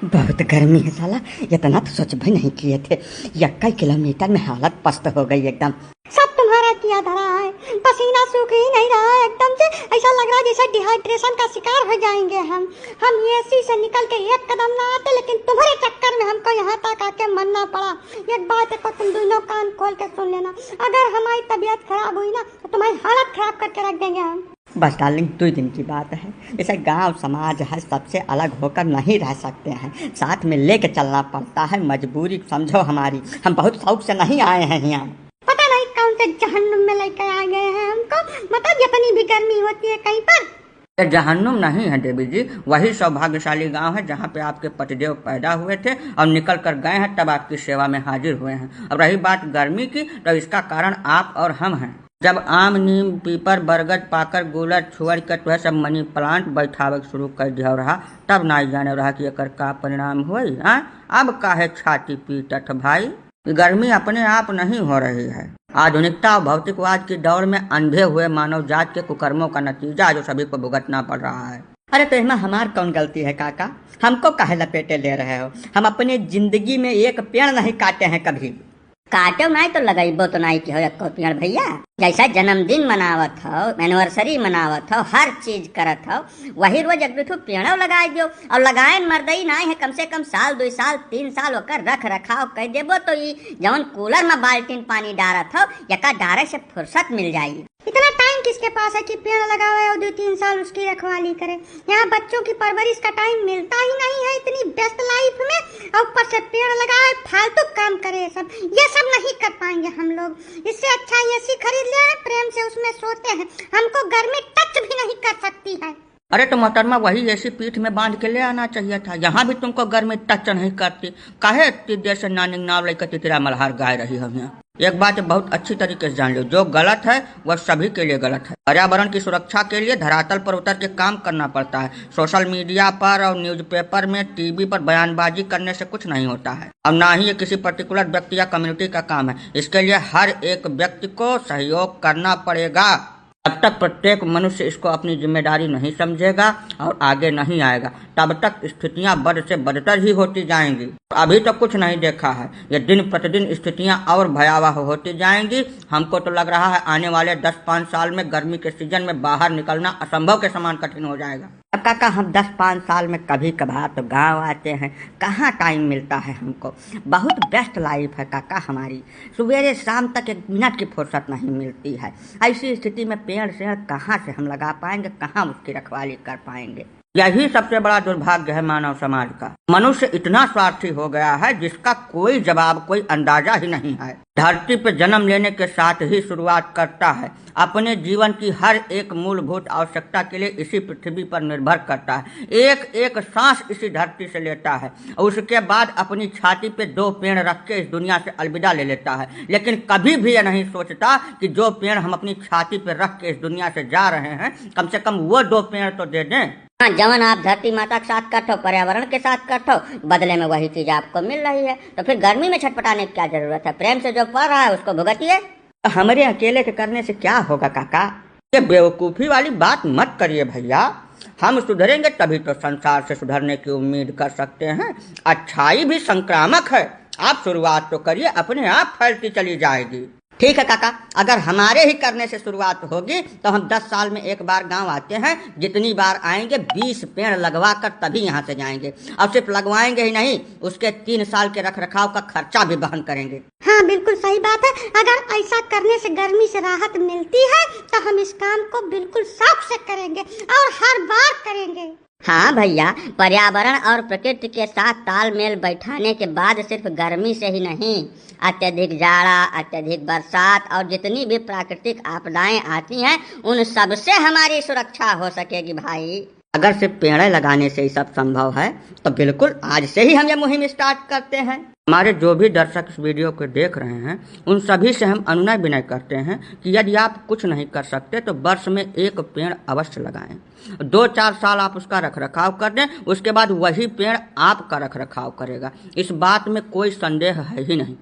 बहुत गर्मी है साला, इतना तो सोच भी नहीं किए थे। 21 किलोमीटर में हालत पस्त हो गई एकदम। सब तुम्हारा किया धरा है, पसीना सूख ही नहीं रहा है एकदम से। ऐसा लग रहा है जैसे डिहाइड्रेशन का शिकार हो जाएंगे हम एसी से निकल के एक कदम ना आते, लेकिन तुम्हारे चक्कर में हमको यहाँ तक आके मरना पड़ा। एक बात को तुम दोनों कान खोल के सुन लेना, अगर हमारी तबीयत खराब हुई ना तो तुम्हारी हालत खराब करके रख देंगे हम। बस डार्लिंग 2 दिन की बात है। जैसे गांव समाज है, सबसे अलग होकर नहीं रह सकते हैं, साथ में लेके चलना पड़ता है। मजबूरी समझो हमारी, हम बहुत शौक से नहीं आए हैं यहाँ। पता नहीं कौन से जहन्नुम में लेकर आ गए हैं हमको। मतलब जितनी भी गर्मी होती है कहीं पर। जहन्नुम नहीं है देवी जी, वही सौभाग्यशाली गांव है जहाँ पे आपके पतिदेव पैदा हुए थे और निकल कर गए हैं, तब आपकी सेवा में हाजिर हुए हैं। अब रही बात गर्मी की, तो इसका कारण आप और हम हैं। जब आम, नीम, पीपर, बरगद, पाकर, गुलर, छुअर के तो सब मनी प्लांट बैठावे शुरू कर दिया रहा, तब ना जाने रहा कि एकर का परिणाम हुई। अब काहे छाती पीटत भाई। गर्मी अपने आप नहीं हो रही है, आधुनिकता और भौतिकवाद की दौड़ में अंधे हुए मानव जात के कुकर्मों का नतीजा जो सभी को भुगतना पड़ रहा है। अरे तो इसमें हमार कौन गलती है काका? हमको काहे लपेटे ले रहे हो? हम अपनी जिंदगी में एक पेड़ नहीं काटे हैं कभी। काटो नहीं तो लगाइबो तो नहीं की हो एको पेड़ भैया। जैसा जन्मदिन मनावत हो, एनिवर्सरी मनावत हो, हर चीज करत हो, वही रोज एक दो पेड़ो लगा दो। और लगाए मर्दई नहीं है, कम से कम साल 2 साल 3 साल होकर रख रखाव कर देबो तो ये जवन कूलर में बाल्टीन पानी डारत हो यका डारे से फुर्सत मिल जाएगी। इतना टाइम किसके पास है कि पेड़ लगावे और 2-3 साल उसकी रखवाली करे? यहाँ बच्चों की परवरिश का टाइम मिलता ही नहीं है इतनी व्यस्त लाइफ में, और ऊपर से पेड़ लगाए फालतू काम करे। ये सब नहीं कर पाएंगे हम लोग। इससे अच्छा एसी खरीद ले, प्रेम से उसमें सोते हैं, हमको गर्मी टच भी नहीं कर सकती है। अरे तो मोहतरमा वही ऐसी पीठ में बांध के ले आना चाहिए था, यहाँ भी तुमको गर्मी टच नहीं करती। काहे इतनी देर से नानिंग नाव लेकर तितरा मल्हार गाय रही हम यहाँ। एक बात बहुत अच्छी तरीके से जान लो, जो गलत है वह सभी के लिए गलत है। पर्यावरण की सुरक्षा के लिए धरातल पर उतर के काम करना पड़ता है। सोशल मीडिया पर और न्यूज़पेपर में, टीवी पर बयानबाजी करने से कुछ नहीं होता है, और ना ही ये किसी पर्टिकुलर व्यक्ति या कम्युनिटी का काम है। इसके लिए हर एक व्यक्ति को सहयोग करना पड़ेगा। जब तक प्रत्येक मनुष्य इसको अपनी जिम्मेदारी नहीं समझेगा और आगे नहीं आएगा, तब तक स्थितियां बद से बदतर ही होती जाएंगी। अभी तो कुछ नहीं देखा है, ये दिन प्रतिदिन स्थितियां और भयावह होती जाएंगी। हमको तो लग रहा है आने वाले 10-5 साल में गर्मी के सीजन में बाहर निकलना असंभव के समान कठिन हो जाएगा। अब काका हम 10-5 साल में कभी कभार तो गांव आते हैं, कहाँ टाइम मिलता है हमको। बहुत व्यस्त लाइफ है काका हमारी, सवेरे शाम तक 1 मिनट की फुर्सत नहीं मिलती है। ऐसी स्थिति में पेड़ शेड़ कहाँ से हम लगा पाएंगे, कहाँ उसकी रखवाली कर पाएंगे। यही सबसे बड़ा दुर्भाग्य है मानव समाज का। मनुष्य इतना स्वार्थी हो गया है जिसका कोई जवाब, कोई अंदाजा ही नहीं है। धरती पर जन्म लेने के साथ ही शुरुआत करता है, अपने जीवन की हर एक मूलभूत आवश्यकता के लिए इसी पृथ्वी पर निर्भर करता है। एक एक सांस इसी धरती से लेता है, और उसके बाद अपनी छाती पे 2 पेड़ रख के इस दुनिया से अलविदा ले लेता है। लेकिन कभी भी यह नहीं सोचता कि जो पेड़ हम अपनी छाती पे रख के इस दुनिया से जा रहे हैं, कम से कम वो 2 पेड़ तो दे दें। हाँ, जवन आप धरती माता के साथ करते हो, पर्यावरण के साथ करते हो, बदले में वही चीज आपको मिल रही है, तो फिर गर्मी में छटपटाने की क्या जरूरत है? प्रेम से जो पड़ रहा है उसको भुगतिए। हमारे अकेले के करने से क्या होगा काका? ये बेवकूफी वाली बात मत करिए भैया। हम सुधरेंगे तभी तो संसार से सुधरने की उम्मीद कर सकते हैं। अच्छाई भी संक्रामक है, आप शुरुआत तो करिए, अपने आप फैलती चली जाएगी। ठीक है काका, अगर हमारे ही करने से शुरुआत होगी तो हम 10 साल में एक बार गांव आते हैं। जितनी बार आएंगे 20 पेड़ लगवा कर तभी यहाँ से जाएंगे। और सिर्फ लगवाएंगे ही नहीं, उसके 3 साल के रखरखाव का खर्चा भी वहन करेंगे। हाँ बिल्कुल सही बात है। अगर ऐसा करने से गर्मी से राहत मिलती है तो हम इस काम को बिल्कुल शौक से करेंगे और हर बार करेंगे। हाँ भैया, पर्यावरण और प्रकृति के साथ तालमेल बैठाने के बाद सिर्फ गर्मी से ही नहीं, अत्यधिक जाड़ा, अत्यधिक बरसात और जितनी भी प्राकृतिक आपदाएं आती हैं, उन सब से हमारी सुरक्षा हो सकेगी भाई। अगर सिर्फ पेड़ लगाने से ही सब संभव है तो बिल्कुल आज से ही हम ये मुहिम स्टार्ट करते हैं। हमारे जो भी दर्शक इस वीडियो को देख रहे हैं, उन सभी से हम अनुनय विनय करते हैं कि यदि आप कुछ नहीं कर सकते तो वर्ष में 1 पेड़ अवश्य लगाएं। 2-4 साल आप उसका रखरखाव कर दें, उसके बाद वही पेड़ आपका रखरखाव करेगा। इस बात में कोई संदेह है ही नहीं।